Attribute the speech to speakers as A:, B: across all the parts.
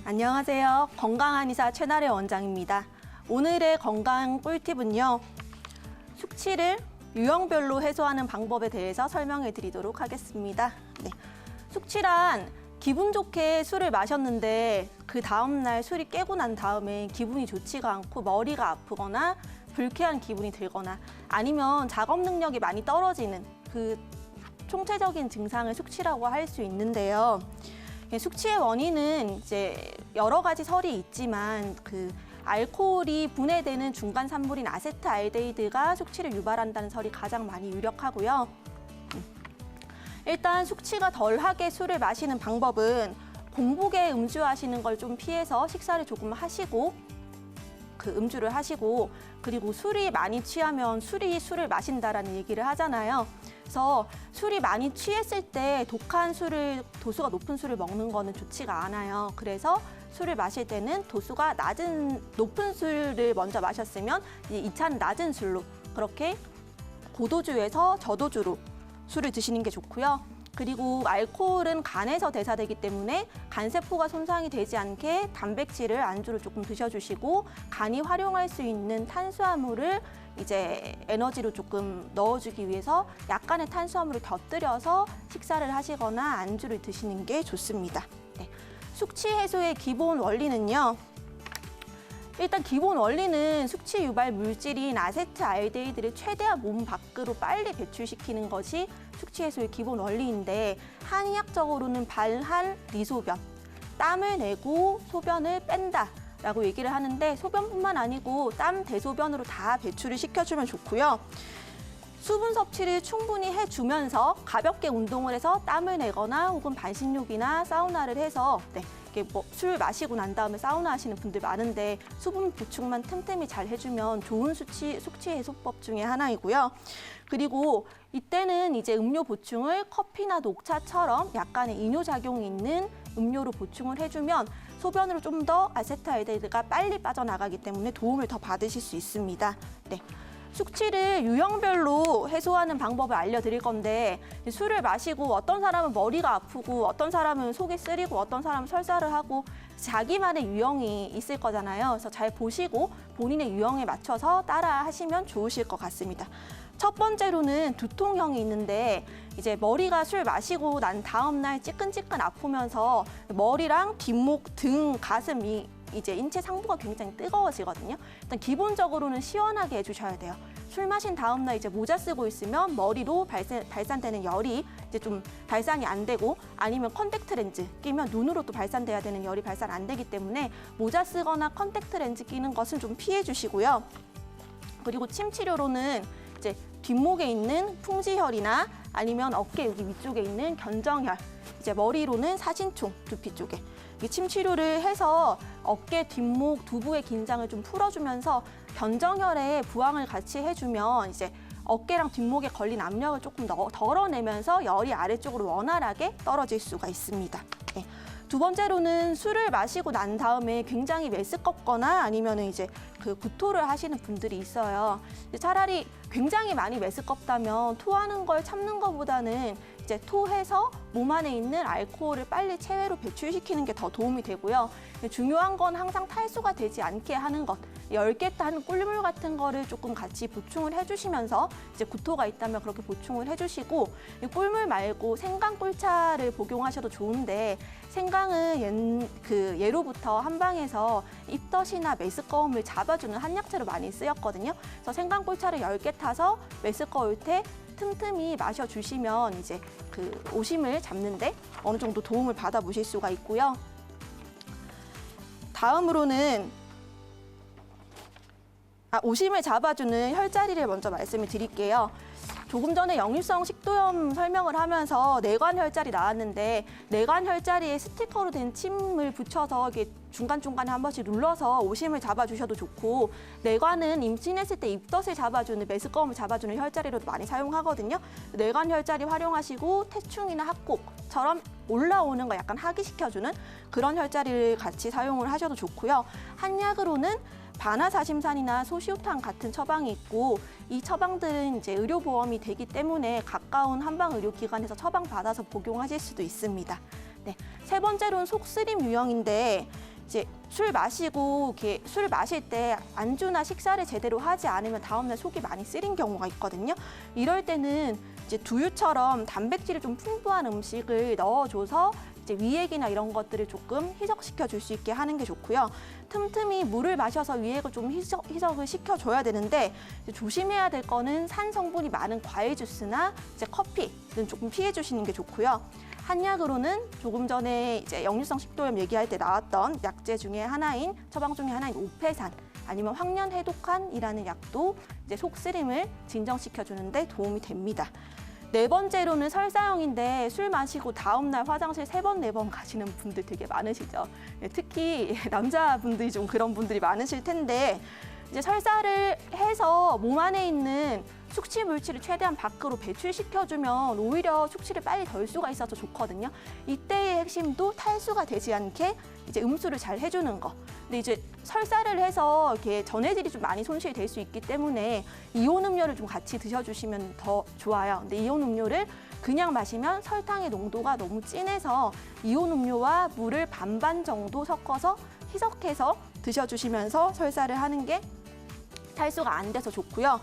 A: 안녕하세요. 건강한 의사 최나래 원장입니다. 오늘의 건강 꿀팁은요. 숙취를 유형별로 해소하는 방법에 대해서 설명해 드리도록 하겠습니다. 네. 숙취란 기분 좋게 술을 마셨는데 그 다음날 술이 깨고 난 다음에 기분이 좋지가 않고 머리가 아프거나 불쾌한 기분이 들거나 아니면 작업 능력이 많이 떨어지는 그 총체적인 증상을 숙취라고 할 수 있는데요. 숙취의 원인은 이제 여러 가지 설이 있지만 그 알코올이 분해되는 중간 산물인 아세트알데히드가 숙취를 유발한다는 설이 가장 많이 유력하고요. 일단 숙취가 덜하게 술을 마시는 방법은 공복에 음주하시는 걸 좀 피해서 식사를 조금 하시고 음주를 하시고 그리고 술이 많이 취하면 술을 마신다라는 얘기를 하잖아요. 그래서 술이 많이 취했을 때 도수가 높은 술을 먹는 거는 좋지가 않아요. 그래서 술을 마실 때는 도수가 높은 술을 먼저 마셨으면 이제 2차는 낮은 술로 그렇게 고도주에서 저도주로 술을 드시는 게 좋고요. 그리고 알코올은 간에서 대사되기 때문에 간세포가 손상이 되지 않게 단백질을 안주로 조금 드셔주시고 간이 활용할 수 있는 탄수화물을 이제 에너지로 조금 넣어주기 위해서 약간의 탄수화물을 곁들여서 식사를 하시거나 안주를 드시는 게 좋습니다. 네. 숙취 해소의 기본 원리는요. 일단 기본 원리는 숙취 유발 물질인 아세트알데히드를 최대한 몸 밖으로 빨리 배출시키는 것이 숙취 해소의 기본 원리인데 한의학적으로는 발한 리소변, 땀을 내고 소변을 뺀다 라고 얘기를 하는데 소변뿐만 아니고 땀, 대소변으로 다 배출을 시켜주면 좋고요. 수분 섭취를 충분히 해주면서 가볍게 운동을 해서 땀을 내거나 혹은 반신욕이나 사우나를 해서 술 마시고 난 다음에 사우나 하시는 분들 많은데 수분 보충만 틈틈이 잘 해주면 좋은 숙취 해소법 중에 하나이고요. 그리고 이때는 이제 음료 보충을 커피나 녹차처럼 약간의 이뇨작용이 있는 음료로 보충을 해주면 소변으로 좀 더 아세트알데히드가 빨리 빠져나가기 때문에 도움을 더 받으실 수 있습니다. 네. 숙취를 유형별로 해소하는 방법을 알려드릴 건데 술을 마시고 어떤 사람은 머리가 아프고 어떤 사람은 속이 쓰리고 어떤 사람은 설사를 하고 자기만의 유형이 있을 거잖아요. 그래서 잘 보시고 본인의 유형에 맞춰서 따라 하시면 좋으실 것 같습니다. 첫 번째로는 두통형이 있는데 이제 머리가 술 마시고 난 다음 날 찌끈찌끈 아프면서 머리랑 뒷목, 등, 가슴이 이제 인체 상부가 굉장히 뜨거워지거든요. 일단 기본적으로는 시원하게 해주셔야 돼요. 술 마신 다음 날 이제 모자 쓰고 있으면 머리로 발산되는 열이 이제 좀 발산이 안 되고 아니면 컨택트 렌즈 끼면 눈으로 또 발산돼야 되는 열이 발산 안 되기 때문에 모자 쓰거나 컨택트 렌즈 끼는 것은 좀 피해 주시고요. 그리고 침 치료로는 이제 뒷목에 있는 풍지혈이나 아니면 어깨 여기 위쪽에 있는 견정혈, 이제 머리로는 사진총 두피 쪽에 이 침 치료를 해서 어깨, 뒷목, 두부의 긴장을 좀 풀어주면서 견정혈에 부항을 같이 해주면 이제 어깨랑 뒷목에 걸린 압력을 조금 덜어내면서 열이 아래쪽으로 원활하게 떨어질 수가 있습니다. 네. 두 번째로는 술을 마시고 난 다음에 굉장히 메스껍거나 아니면 이제 구토를 하시는 분들이 있어요. 차라리 굉장히 많이 메스껍다면 토하는 걸 참는 것보다는 이제 토해서 몸 안에 있는 알코올을 빨리 체외로 배출시키는 게 더 도움이 되고요. 중요한 건 항상 탈수가 되지 않게 하는 것. 열겠다는 꿀물 같은 거를 조금 같이 보충을 해주시면서 이제 구토가 있다면 그렇게 보충을 해주시고 꿀물 말고 생강 꿀차를 복용하셔도 좋은데 생강은 예로부터 한방에서 입덧이나 메스꺼움을 잡아주는 한약재로 많이 쓰였거든요. 그래서 생강 꿀차를 10개 타서 메스꺼울 때 틈틈이 마셔주시면 이제 오심을 잡는데 어느 정도 도움을 받아보실 수가 있고요. 다음으로는 오심을 잡아주는 혈자리를 먼저 말씀을 드릴게요. 조금 전에 역류성 식도염 설명을 하면서 내관 혈자리 나왔는데 내관 혈자리에 스티커로 된 침을 붙여서 이렇게 중간중간에 한 번씩 눌러서 오심을 잡아주셔도 좋고 내관은 임신했을 때 입덧을 잡아주는 메스꺼움을 잡아주는 혈자리로도 많이 사용하거든요. 내관 혈자리 활용하시고 태충이나 합곡처럼 올라오는 거 약간 하기시켜주는 그런 혈자리를 같이 사용을 하셔도 좋고요. 한약으로는 바나사심산이나 소시오탄 같은 처방이 있고 이 처방들은 이제 의료보험이 되기 때문에 가까운 한방의료기관에서 처방받아서 복용하실 수도 있습니다. 네, 세 번째로는 속쓰림 유형인데 이제 술 마시고 이렇게 술 마실 때 안주나 식사를 제대로 하지 않으면 다음날 속이 많이 쓰린 경우가 있거든요. 이럴 때는 이제 두유처럼 단백질이 좀 풍부한 음식을 넣어줘서 이제 위액이나 이런 것들을 조금 희석시켜 줄 수 있게 하는 게 좋고요. 틈틈이 물을 마셔서 위액을 좀 희석을 시켜줘야 되는데 이제 조심해야 될 거는 산 성분이 많은 과일 주스나 이제 커피는 조금 피해 주시는 게 좋고요. 한약으로는 조금 전에 이제 역류성 식도염 얘기할 때 나왔던 약재 중에 하나인 처방 중에 하나인 오페산 아니면 황련해독한이라는 약도 이제 속 쓰림을 진정시켜 주는데 도움이 됩니다. 네 번째로는 설사형인데 술 마시고 다음날 화장실 3번, 4번 가시는 분들 되게 많으시죠. 특히 남자분들이 좀 그런 분들이 많으실 텐데 이제 설사를 해서 몸 안에 있는 숙취 물질을 최대한 밖으로 배출시켜주면 오히려 숙취를 빨리 덜 수가 있어서 좋거든요. 이때의 핵심도 탈수가 되지 않게 이제 음수를 잘 해주는 거. 근데 이제 설사를 해서 이렇게 전해질이 좀 많이 손실이 될 수 있기 때문에 이온 음료를 좀 같이 드셔주시면 더 좋아요. 근데 이온 음료를 그냥 마시면 설탕의 농도가 너무 진해서 이온 음료와 물을 반반 정도 섞어서 희석해서 드셔주시면서 설사를 하는 게 탈수가 안 돼서 좋고요.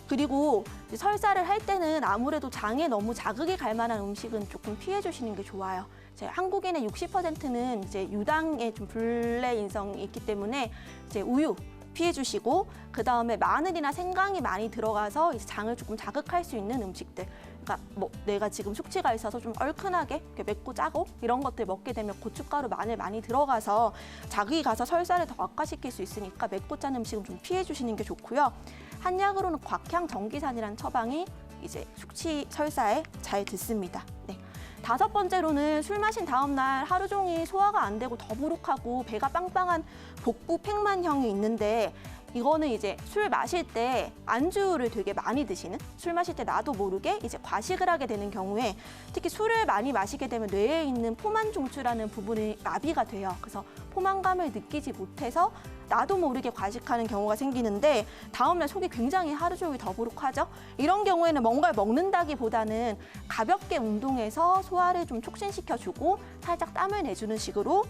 A: 그리고 설사를 할 때는 아무래도 장에 너무 자극이 갈 만한 음식은 조금 피해 주시는 게 좋아요. 한국인의 60%는 이제 유당의 좀 불내 인성이 있기 때문에 이제 우유 피해 주시고 그다음에 마늘이나 생강이 많이 들어가서 이제 장을 조금 자극할 수 있는 음식들. 그러니까 뭐 내가 지금 숙취가 있어서 좀 얼큰하게 맵고 짜고 이런 것들 먹게 되면 고춧가루, 마늘 많이 들어가서 자극이 가서 설사를 더 악화시킬 수 있으니까 맵고 짠 음식은 좀 피해 주시는 게 좋고요. 한약으로는 곽향정기산이라는 처방이 이제 숙취 설사에 잘 듣습니다. 네. 5번째로는 술 마신 다음 날 하루 종일 소화가 안 되고 더부룩하고 배가 빵빵한 복부 팽만형이 있는데 이거는 이제 술 마실 때 안주를 되게 많이 드시는 술 마실 때 나도 모르게 이제 과식을 하게 되는 경우에 특히 술을 많이 마시게 되면 뇌에 있는 포만중추라는 부분이 마비가 돼요. 그래서 포만감을 느끼지 못해서 나도 모르게 과식하는 경우가 생기는데 다음날 속이 굉장히 하루 종일 더부룩하죠. 이런 경우에는 뭔가를 먹는다기보다는 가볍게 운동해서 소화를 좀 촉진시켜주고 살짝 땀을 내주는 식으로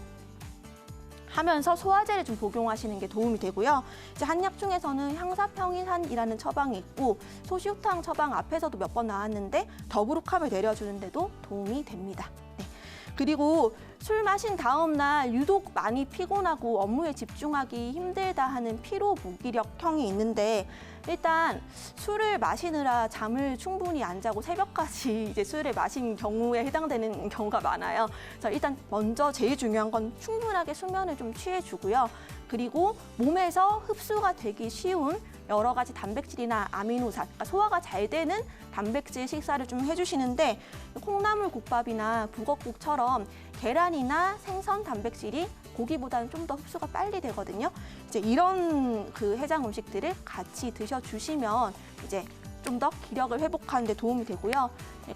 A: 하면서 소화제를 좀 복용하시는 게 도움이 되고요. 이제 한약 중에서는 향사평이산이라는 처방이 있고 소시후탕 처방 앞에서도 몇 번 나왔는데 더부룩함을 내려주는 데도 도움이 됩니다. 네. 그리고 술 마신 다음 날 유독 많이 피곤하고 업무에 집중하기 힘들다 하는 피로 무기력형이 있는데 일단 술을 마시느라 잠을 충분히 안 자고 새벽까지 이제 술을 마신 경우에 해당되는 경우가 많아요. 그래서 일단 먼저 제일 중요한 건 충분하게 수면을 좀 취해주고요. 그리고 몸에서 흡수가 되기 쉬운 여러 가지 단백질이나 아미노산, 그러니까 소화가 잘 되는 단백질 식사를 좀 해주시는데 콩나물국밥이나 북엇국처럼 계란이나 생선 단백질이 고기보다는 좀 더 흡수가 빨리 되거든요. 이제 이런 그 해장 음식들을 같이 드셔주시면 이제 좀 더 기력을 회복하는 데 도움이 되고요.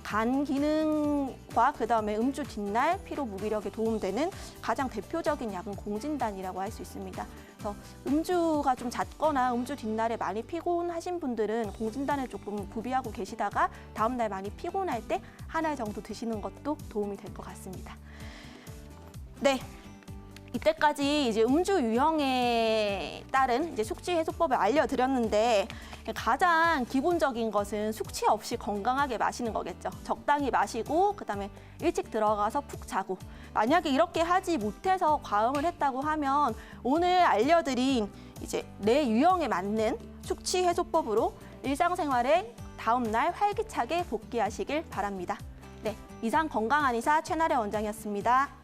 A: 간 기능과 그다음에 음주 뒷날 피로 무기력에 도움되는 가장 대표적인 약은 공진단이라고 할 수 있습니다. 그래서 음주가 좀 잦거나 음주 뒷날에 많이 피곤하신 분들은 공진단을 조금 구비하고 계시다가 다음 날 많이 피곤할 때 한 알 정도 드시는 것도 도움이 될 것 같습니다. 네. 이때까지 이제 음주 유형에 따른 이제 숙취 해소법을 알려드렸는데 가장 기본적인 것은 숙취 없이 건강하게 마시는 거겠죠. 적당히 마시고 그다음에 일찍 들어가서 푹 자고 만약에 이렇게 하지 못해서 과음을 했다고 하면 오늘 알려드린 이제 내 유형에 맞는 숙취 해소법으로 일상생활에 다음 날 활기차게 복귀하시길 바랍니다. 네, 이상 건강한 의사 최나래 원장이었습니다.